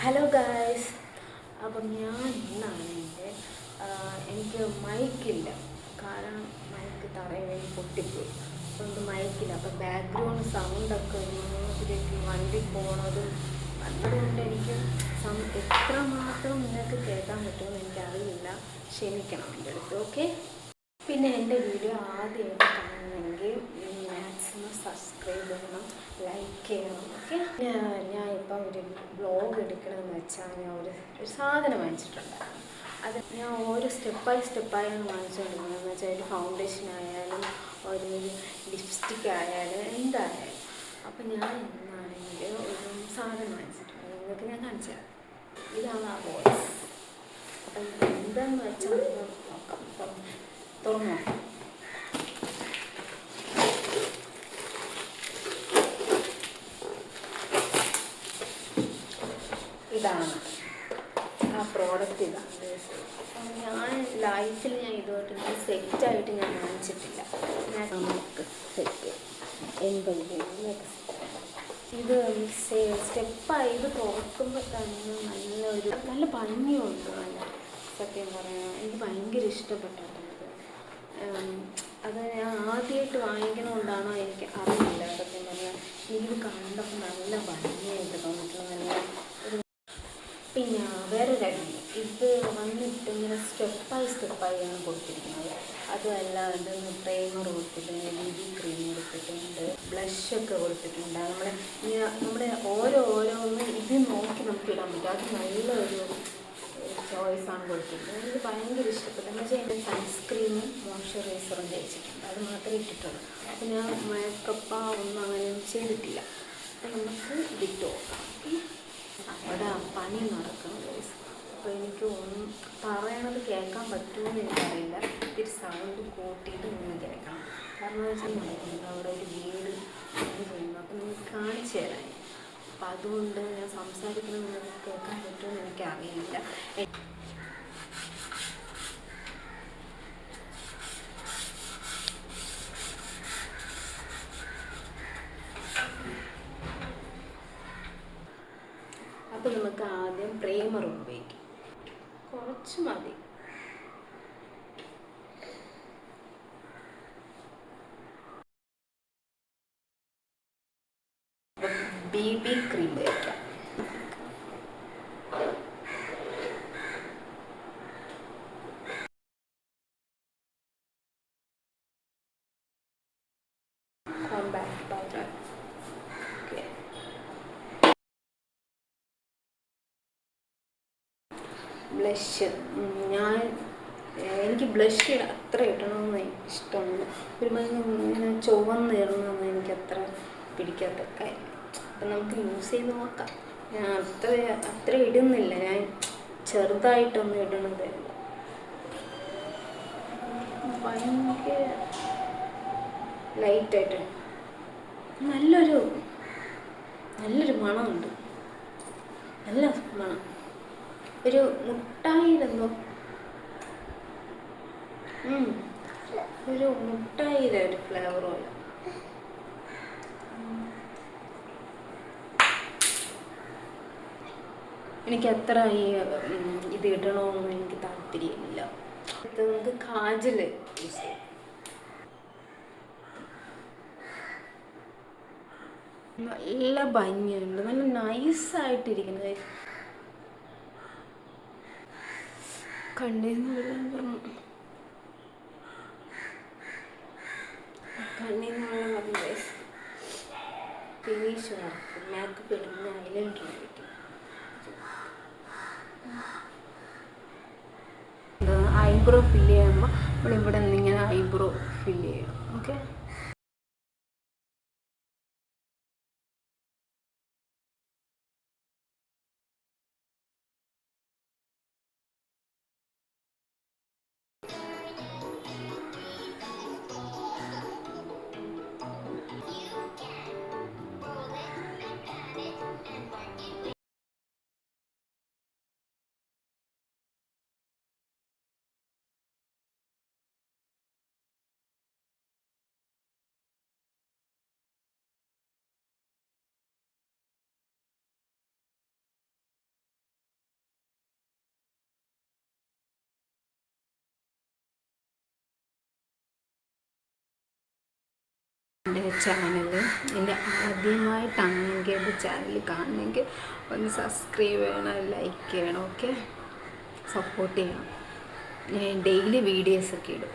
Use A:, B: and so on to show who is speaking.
A: Hello guys, അപ്പം ഞാൻ ഇന്നാണെങ്കിൽ എനിക്ക് മൈക്കില്ല. കാരണം മൈക്ക് തറയിൽ വീണ് പൊട്ടിപ്പോയി. അതുകൊണ്ട് മൈക്കില്ല. അപ്പം ബാക്ക്ഗ്രൗണ്ട് സൗണ്ടൊക്കെ ഇതിലേക്ക് വണ്ടി പോണതും അതുകൊണ്ട് എനിക്ക് എത്രമാത്രം നിങ്ങൾക്ക് കേൾക്കാൻ പറ്റുമെന്ന് എനിക്കറിയില്ല. ക്ഷമിക്കണം എൻ്റെ അടുത്ത്, ഓക്കെ? പിന്നെ എൻ്റെ വീഡിയോ ആദ്യമായിട്ട് കാണണമെങ്കിൽ മാക്സിമം സബ്സ്ക്രൈബ് ചെയ്യണം, ലൈക്ക് ചെയ്യണം, ഓക്കെ? ഞാൻ ഇപ്പം ഒരു വ്ലോഗ് എടുക്കണമെന്ന് വെച്ചാൽ ഞാൻ ഒരു സാധനം വാങ്ങിച്ചിട്ടുണ്ടായിരുന്നു. അത് ഞാൻ ഓരോ സ്റ്റെപ്പായാണ് വാങ്ങിച്ചുകൊണ്ടിരുന്നത്. എന്ന് വെച്ചാൽ ഒരു ഫൗണ്ടേഷൻ ആയാലും ഒരു ലിപ്സ്റ്റിക് ആയാലും എന്തായാലും. അപ്പം ഞാൻ ഇന്നാണെങ്കിൽ ഒരു സാധനം വാങ്ങിച്ചിട്ടുണ്ട്. നിങ്ങൾക്ക് ഞാൻ കാണിച്ചു തരാം. ഇതാണ് ആ വോയിസ്. അപ്പം എന്താണെന്ന് വെച്ചാൽ നോക്കാം. തുറന്നോ? ഇതാണ് ആ പ്രോഡക്റ്റ്. ഇതാണ്. ഞാൻ ലൈഫിൽ ഇതുമായിട്ട് സെറ്റായിട്ട് ഞാൻ വാങ്ങിച്ചിട്ടില്ല. ഞാൻ നമുക്ക് സെറ്റ് 80 രൂപ. ഇത് സ്റ്റെപ്പായി. ഇത് തുറക്കുമ്പോൾ തന്നെ നല്ല ഭംഗിയുണ്ട്. സത്യം പറയാൻ എനിക്ക് ഭയങ്കര ഇഷ്ടപ്പെട്ടിട്ടുണ്ട്. അത് ഞാൻ ആദ്യമായിട്ട് വാങ്ങിക്കണോണ്ടാണോ എനിക്ക് അറിയില്ല. സത്യം പറഞ്ഞാൽ എനിക്കിത് കണ്ടപ്പോൾ നല്ല ഭംഗിയായിട്ട് തോന്നിയിട്ടുള്ള നല്ല ഒരു. പിന്നെ വേറൊരു കാര്യം, ഇത് വന്നിട്ട് ഇങ്ങനെ സ്റ്റെപ്പായാണ് കൊടുത്തിരിക്കുന്നത്. അതുമല്ലാതെ പ്രൈമർ കൊടുത്തിട്ടുണ്ട്, BB ക്രീം കൊടുത്തിട്ടുണ്ട്, ബ്ലഷൊക്കെ കൊടുത്തിട്ടുണ്ട്. നമ്മുടെ ഓരോന്ന് ഇത് നോക്കി നമുക്ക് ഇടാൻ പറ്റും. അത് നല്ലൊരു ചോയ്സാണ് കൊടുത്തിട്ടുള്ളത്. എനിക്ക് ഭയങ്കര ഇഷ്ടപ്പെട്ടു. എന്ന് വെച്ചാൽ എൻ്റെ സൺസ്ക്രീനും മോയ്സ്ചറൈസറും തേച്ചിട്ടുണ്ട്. അത് മാത്രമേ ഇട്ടിട്ടുള്ളൂ. അപ്പോൾ ഞാൻ മേക്കപ്പ് ഒന്നും അങ്ങനെയൊന്നും ചെയ്തിട്ടില്ല. അപ്പോൾ നമുക്ക് ഇതിട്ട് നോക്കാം. അവിടെ പണി നടക്കണം ഗൈസ്. അപ്പോൾ എനിക്ക് ഒന്നും പറയണത് കേൾക്കാൻ പറ്റുമെന്ന് എനിക്കറിയില്ല. ഇത്തിരി സൗണ്ട് കൂട്ടിയിട്ട് നിന്ന് കേൾക്കണം. കാരണം എന്ന് വെച്ചാൽ നടക്കുന്നത് അവിടെ ഒരു വീട് പണി ചെയ്യുന്നു. അപ്പോൾ നിങ്ങൾക്ക് കാണിച്ചു തരാൻ. അപ്പം അതുകൊണ്ട് ഞാൻ സംസാരിക്കുന്നത് നിങ്ങൾക്ക് കേൾക്കാൻ പറ്റുമെന്ന് എനിക്കറിയില്ല. അപ്പോൾ നമുക്ക് ആദ്യം പ്രൈമർ ഉപയോഗിക്കാം. കുറച്ച് മതി. BB ക്രീം ഉപയോഗിക്കാം. Compact powder. ബ്ലഷ്. എനിക്ക് ബ്ലഷ് അത്ര ഇടണമെന്ന് ഇഷ്ടമാണ്. ഇങ്ങനെ ചുവന്നിടണമെന്ന് എനിക്കത്ര പിടിക്കാത്ത കാര്യം. അപ്പം നമുക്ക് യൂസ് ചെയ്ത് നോക്കാം. ഞാൻ അത്ര ഇടുന്നില്ല. ഞാൻ ചെറുതായിട്ടൊന്നും ഇടണതേ ഉള്ളൂ. ഭയങ്കര ലൈറ്റായിട്ട് നല്ലൊരു മണമുണ്ട്. നല്ല മണം. ഒരു മുട്ടായിലെന്തോ ഒരു മുട്ടായിലെ ഒരു ഫ്ലേവർ പോലെ. എനിക്ക് അത്ര ഇത് ഇടണമെന്ന് എനിക്ക് താല്പര്യമില്ല. നമുക്ക് കാജൽ യൂസ് ചെയ്യാം. നല്ല ഭംഗിയുണ്ട്. നല്ല നൈസായിട്ടിരിക്കുന്നത്. കണ്ണീന്ന് വെള്ളം ഫിനിഷ് വർക്ക്. മേക്കപ്പ് ഇടുന്ന ഐലൈനർ ആയിരിക്കും. ഐബ്രോ ഫില്ല് ചെയ്യുമ്പോൾ നമ്മളിവിടെ നിന്നിങ്ങനെ ഐബ്രോ ഫില്ല് ചെയ്യണം. ഓക്കെ. എൻ്റെ ചാനൽ. എൻ്റെ ആദ്യമായിട്ടാണെങ്കിൽ എൻ്റെ ചാനൽ കാണണമെങ്കിൽ ഒന്ന് സബ്സ്ക്രൈബ് ചെയ്യണം, ലൈക്ക് ചെയ്യണം, ഓക്കെ, സപ്പോർട്ട് ചെയ്യണം. ഞാൻ ഡെയിലി വീഡിയോസൊക്കെ ഇടും.